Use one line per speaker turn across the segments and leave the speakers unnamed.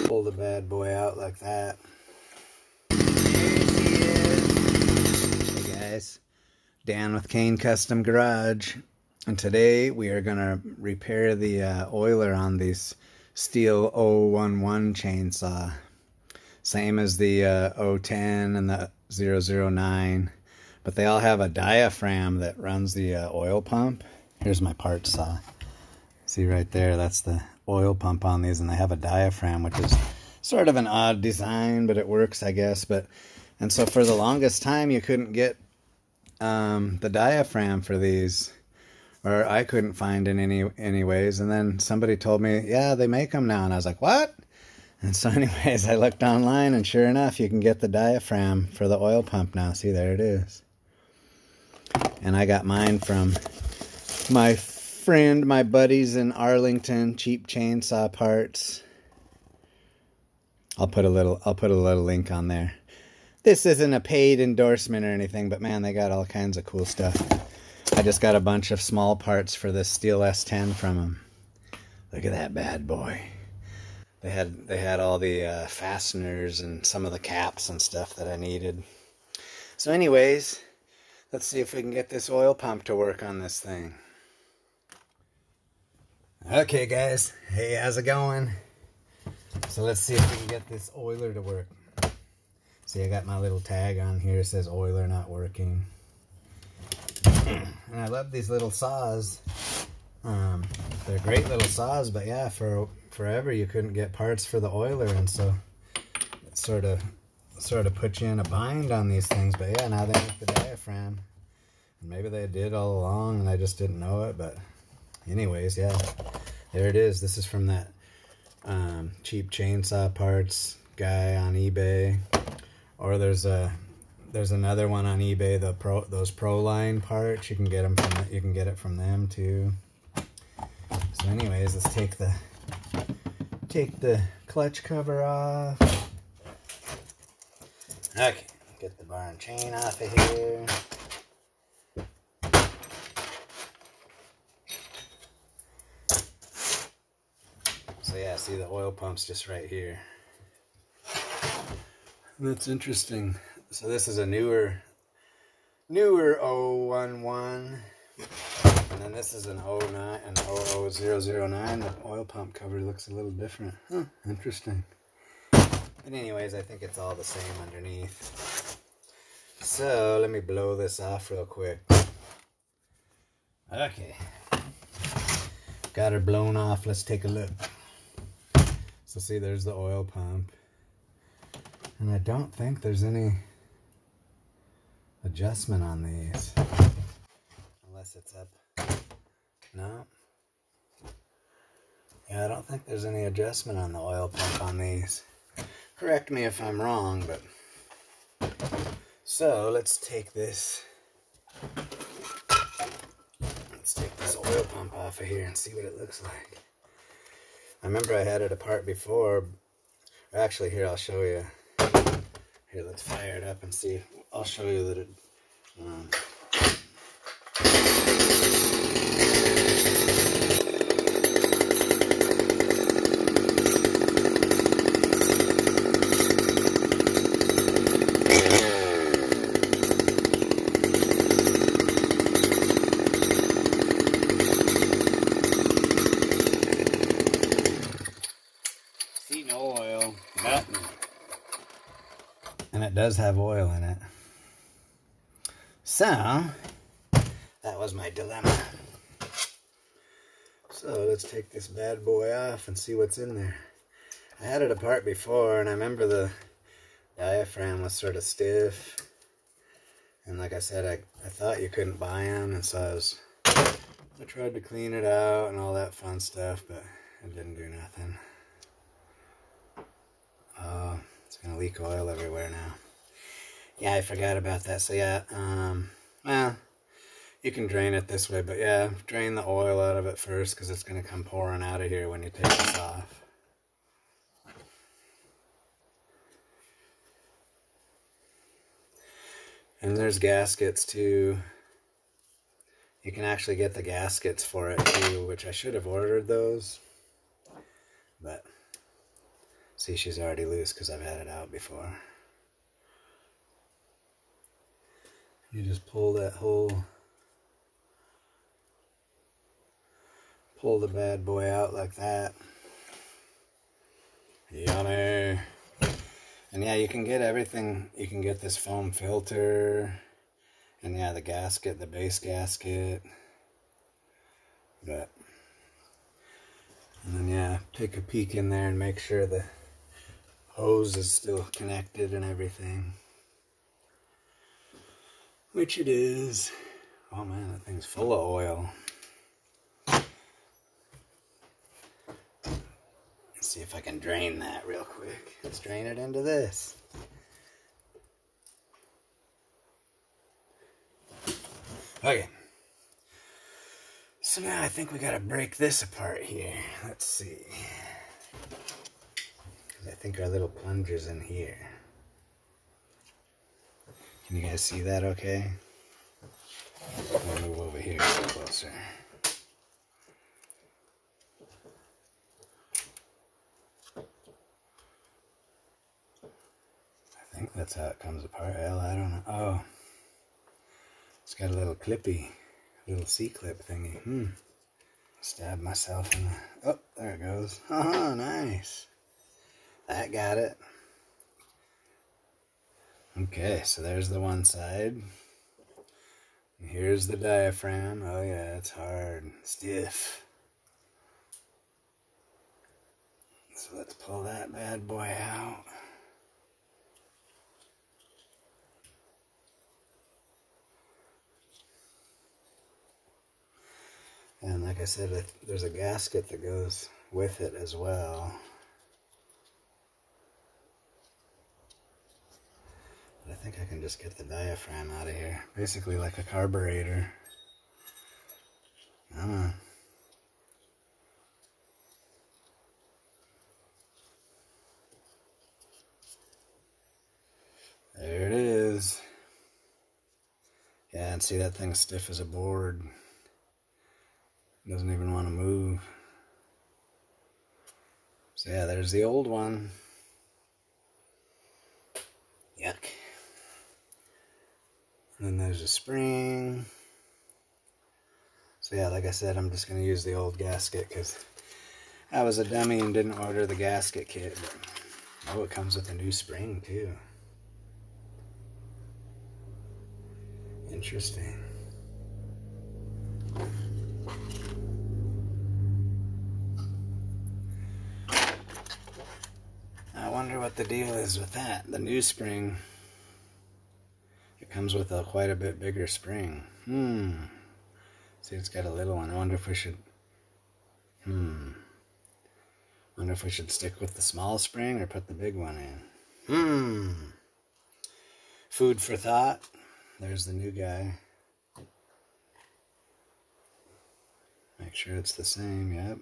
Pull the bad boy out like that. Here she is. Hey guys, Dan with Kane Custom Garage, and today we are gonna repair the oiler on these Stihl 011 chainsaw. Same as the 010 and the 009, but they all have a diaphragm that runs the oil pump. Here's my part saw. See right there, that's the oil pump on these, and they have a diaphragm, which is sort of an odd design, but it works, I guess. And so for the longest time, you couldn't get the diaphragm for these, or I couldn't find it anyways. And then somebody told me, yeah, they make them now, and I was like, what? And so anyways, I looked online, and sure enough, you can get the diaphragm for the oil pump now. See, there it is. And I got mine from my friend, my buddies in Arlington, Cheap Chainsaw Parts. I'll put a little link on there. This isn't a paid endorsement or anything, but man, they got all kinds of cool stuff. I just got a bunch of small parts for this Stihl S10 from them. Look at that bad boy. They had all the fasteners and some of the caps and stuff that I needed. So anyways, let's see if we can get this oil pump to work on this thing. Okay guys, hey, how's it going? So let's see if we can get this oiler to work. See, I got my little tag on here, it says oiler not working. And I love these little saws. They're great little saws, but yeah, for forever you couldn't get parts for the oiler, and so it sort of put you in a bind on these things. But yeah, now they make the diaphragm. And maybe they did all along and I just didn't know it, but anyways, yeah, there it is. This is from that Cheap Chainsaw Parts guy on eBay, or there's another one on eBay, those Proline parts. You can get them you can get it from them too. So anyways, let's take the clutch cover off. Okay, get the bar and chain off of here. So yeah, see, the oil pump's just right here. That's interesting. So this is a newer 011, and then this is an 09 and 00009. The oil pump cover looks a little different. Huh, interesting. But anyways, I think it's all the same underneath. So let me blow this off real quick. Okay, got her blown off. Let's take a look. So see, there's the oil pump. And I don't think there's any adjustment on these. Unless it's up. No. Yeah, I don't think there's any adjustment on the oil pump on these. Correct me if I'm wrong, but... So, let's take this oil pump off of here and see what it looks like. I remember I had it apart before. Actually, here, I'll show you. Here, let's fire it up and see. I'll show you that it... See, no oil, nothing. And it does have oil in it. So, that was my dilemma. So, let's take this bad boy off and see what's in there. I had it apart before, and I remember the diaphragm was sort of stiff. And like I said, I thought you couldn't buy them, and so I tried to clean it out and all that fun stuff, but it didn't do nothing. Oh, it's gonna leak oil everywhere now. Yeah, I forgot about that. So yeah, well, you can drain it this way, but yeah, drain the oil out of it first, because it's gonna come pouring out of here when you take this off. And there's gaskets too. You can actually get the gaskets for it too, which I should have ordered those. But, see, she's already loose because I've had it out before. You just pull that whole, pull the bad boy out like that. Yummy. And yeah, you can get everything. You can get this foam filter. And yeah, the gasket, the base gasket. But, and then yeah, take a peek in there and make sure the hose is still connected and everything. Which it is. Oh man, that thing's full of oil. Let's see if I can drain that real quick. Let's drain it into this. Okay. So now I think we gotta break this apart here. Let's see. I think our little plunger's in here. Can you guys see that okay? I'll move over here a little closer. I think that's how it comes apart. Hell, I don't know. Oh. It's got a little clippy, little C-clip thingy. Stab myself in the... Oh, there it goes. Oh, nice. That got it. Okay, so there's the one side. And here's the diaphragm. Oh yeah, it's hard, stiff. So let's pull that bad boy out. And like I said, there's a gasket that goes with it as well. But I think I can just get the diaphragm out of here. Basically like a carburetor. Come on. There it is. Yeah, and see, that thing's stiff as a board. Doesn't even want to move. So yeah, there's the old one. Yuck. And then there's a spring. So yeah, like I said, I'm just going to use the old gasket because I was a dummy and didn't order the gasket kit. But, oh, it comes with a new spring too. Interesting. I wonder what the deal is with that. The new spring, it comes with a quite a bit bigger spring. See, it's got a little one. I wonder if we should, wonder if we should stick with the small spring or put the big one in. Food for thought. There's the new guy. Make sure it's the same, yep.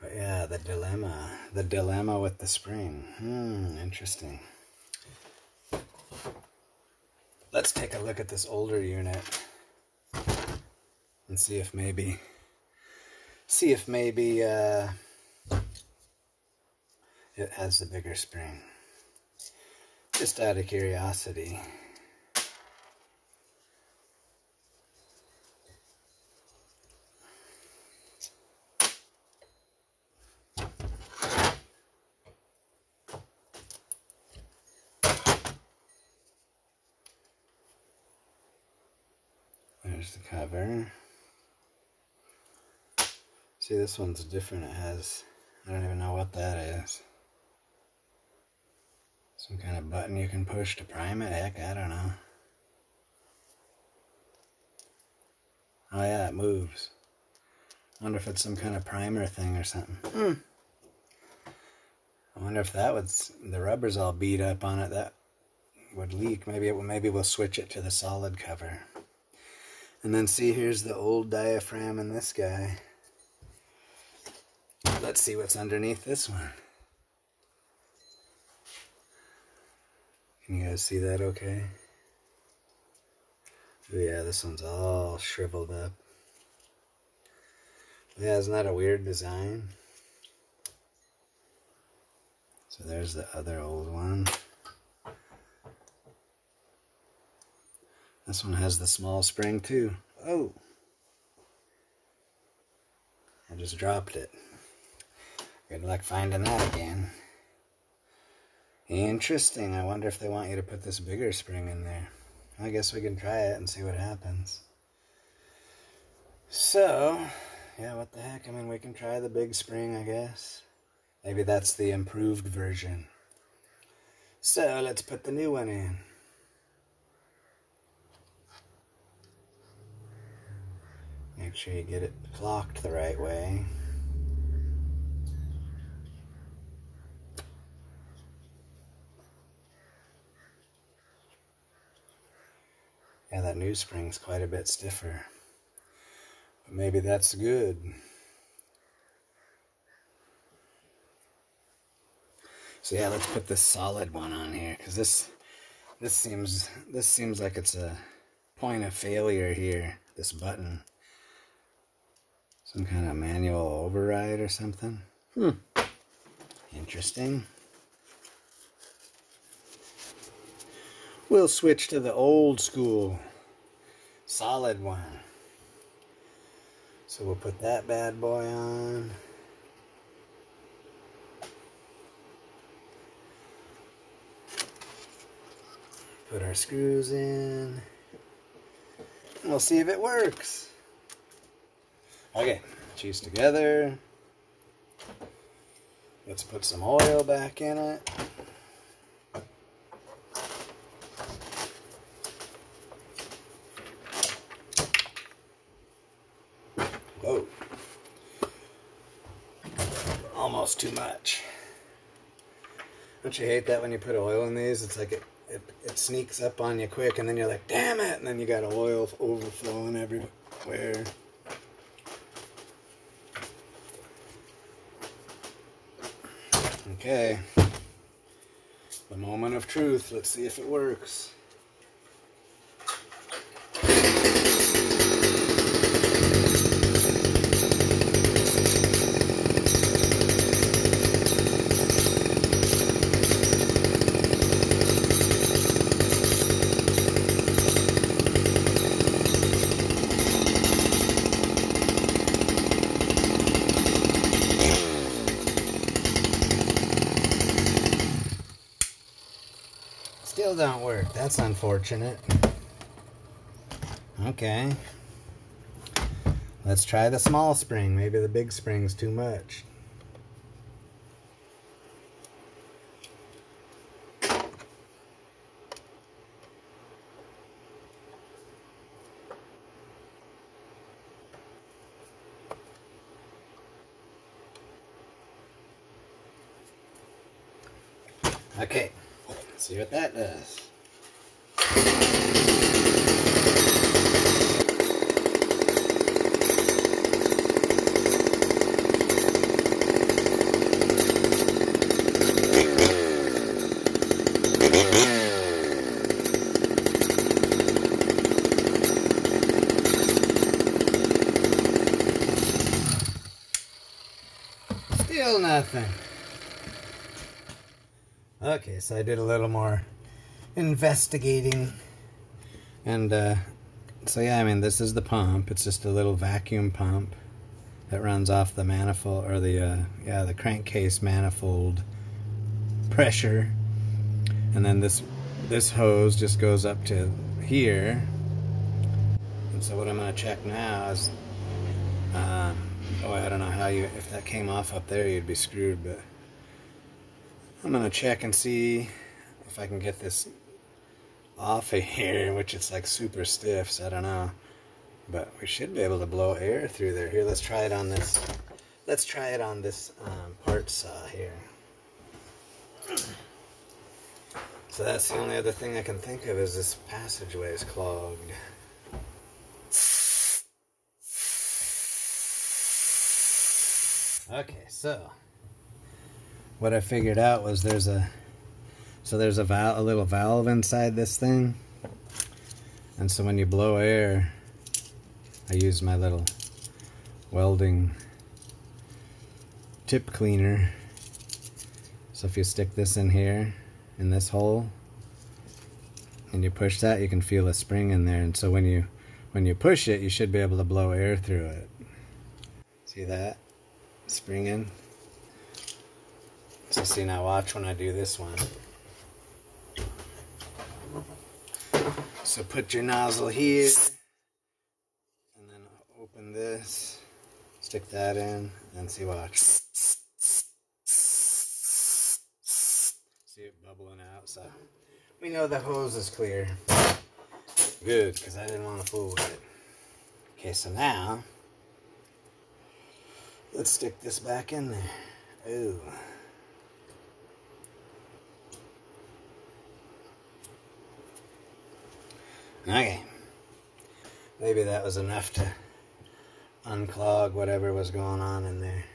But yeah, the dilemma with the spring. Interesting. Let's take a look at this older unit and see if maybe it has the bigger spring. Just out of curiosity. There's the cover. See, this one's different. It has, I don't even know what that is. Some kind of button you can push to prime it? Heck, I don't know. Oh yeah, it moves. I wonder if it's some kind of primer thing or something. I wonder if that was, the rubber's all beat up on it, that would leak. Maybe we'll switch it to the solid cover. And then see, here's the old diaphragm in this guy. Let's see what's underneath this one. Can you guys see that okay? Ooh, yeah, this one's all shriveled up. Yeah, isn't that a weird design? So there's the other old one. This one has the small spring too. Oh! I just dropped it. Good luck finding that again. Interesting. I wonder if they want you to put this bigger spring in there. I guess we can try it and see what happens. So, yeah, what the heck? I mean, we can try the big spring, I guess. Maybe that's the improved version. So, let's put the new one in. Make sure you get it clocked the right way. Yeah, that new spring's quite a bit stiffer. But maybe that's good. So yeah, let's put this solid one on here, because this seems like it's a point of failure here, this button. Some kind of manual override or something. Interesting. We'll switch to the old school solid one. So we'll put that bad boy on. Put our screws in. And we'll see if it works. Okay, cheese together. Let's put some oil back in it. Whoa. Almost too much. Don't you hate that when you put oil in these? It's like it sneaks up on you quick and then you're like, damn it! And then you got oil overflowing everywhere. Okay. The moment of truth. Let's see if it works. Still don't work. That's unfortunate. Okay. Let's try the small spring. Maybe the big spring's too much. Okay. Let's see what that does. Still nothing. Okay, so I did a little more investigating, and so yeah, I mean, this is the pump. It's just a little vacuum pump that runs off the manifold, or the crankcase manifold pressure, and then this hose just goes up to here. And so what I'm going to check now is, I don't know how if that came off up there, you'd be screwed, but I'm going to check and see if I can get this off of here, which it's like super stiff, so I don't know. But we should be able to blow air through there. Here, let's try it on this. Let's try it on this part saw here. So that's the only other thing I can think of, is this passageway is clogged. Okay, so what I figured out was there's a little valve inside this thing, And so when you blow air, I use my little welding tip cleaner. So if you stick this in here, in this hole, and you push that, you can feel a spring in there. And so when you push it, you should be able to blow air through it. See that? Springing. So see, now watch when I do this one. So put your nozzle here, and then open this, stick that in, and see, watch. See it bubbling out, so we know the hose is clear. Good, because I didn't want to fool with it. Okay, so now, let's stick this back in there. Ooh. Okay, maybe that was enough to unclog whatever was going on in there.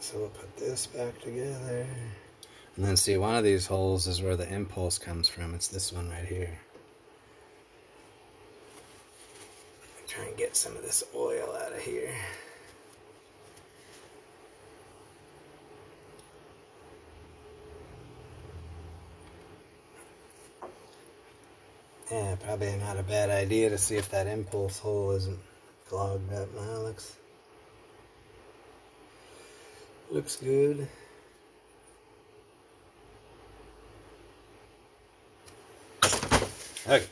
So we'll put this back together. And then see, one of these holes is where the impulse comes from. It's this one right here. Try and get some of this oil out of here. Yeah, probably not a bad idea to see if that impulse hole isn't clogged up now. Looks good. Okay.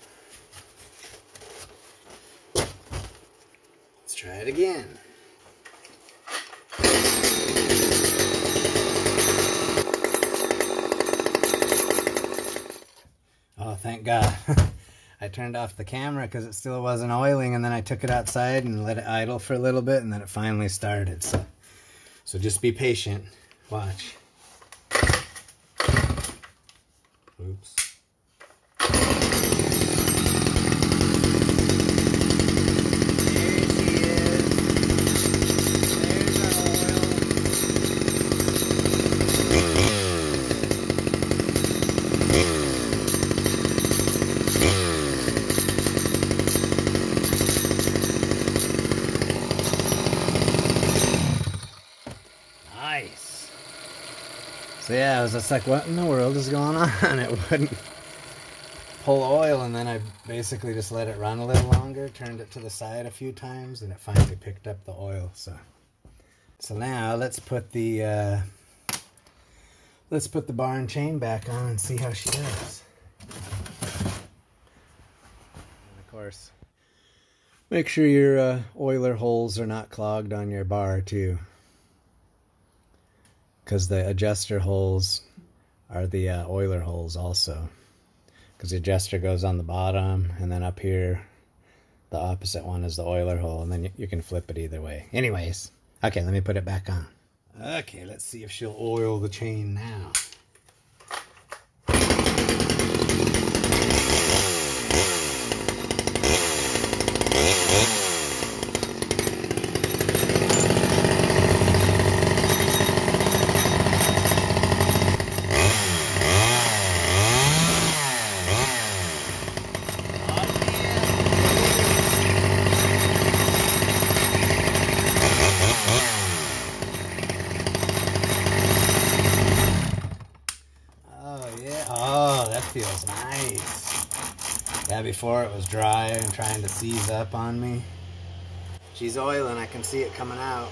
Let's try it again. Oh, thank God. I turned off the camera because it still wasn't oiling, and then I took it outside and let it idle for a little bit, and then it finally started. So just be patient. Watch. Oops. Nice. So yeah, I was just like, what in the world is going on? It wouldn't pull oil, and then I basically just let it run a little longer, turned it to the side a few times, and it finally picked up the oil. So now let's put the bar and chain back on and see how she does. And of course, make sure your oiler holes are not clogged on your bar too, because the adjuster holes are the oiler holes also, because the adjuster goes on the bottom, and then up here the opposite one is the oiler hole, and then you can flip it either way. Anyways, okay, let me put it back on. Okay, let's see if she'll oil the chain now. Feels nice. Yeah, before it was dry and trying to seize up on me. She's oiling, I can see it coming out.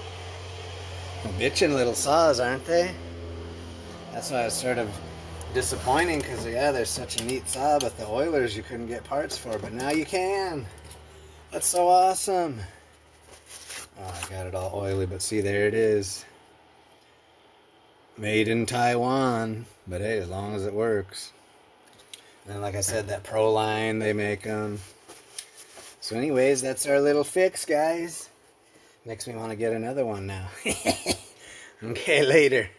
Bitchin' little saws, aren't they? That's why it's sort of disappointing, because yeah, they're such a neat saw, but the oilers you couldn't get parts for, but now you can. That's so awesome. Oh, I got it all oily, but see, there it is. Made in Taiwan, but hey, as long as it works. And like I said, that Pro line, they make them. So anyways, that's our little fix, guys. Makes me want to get another one now. Okay, later.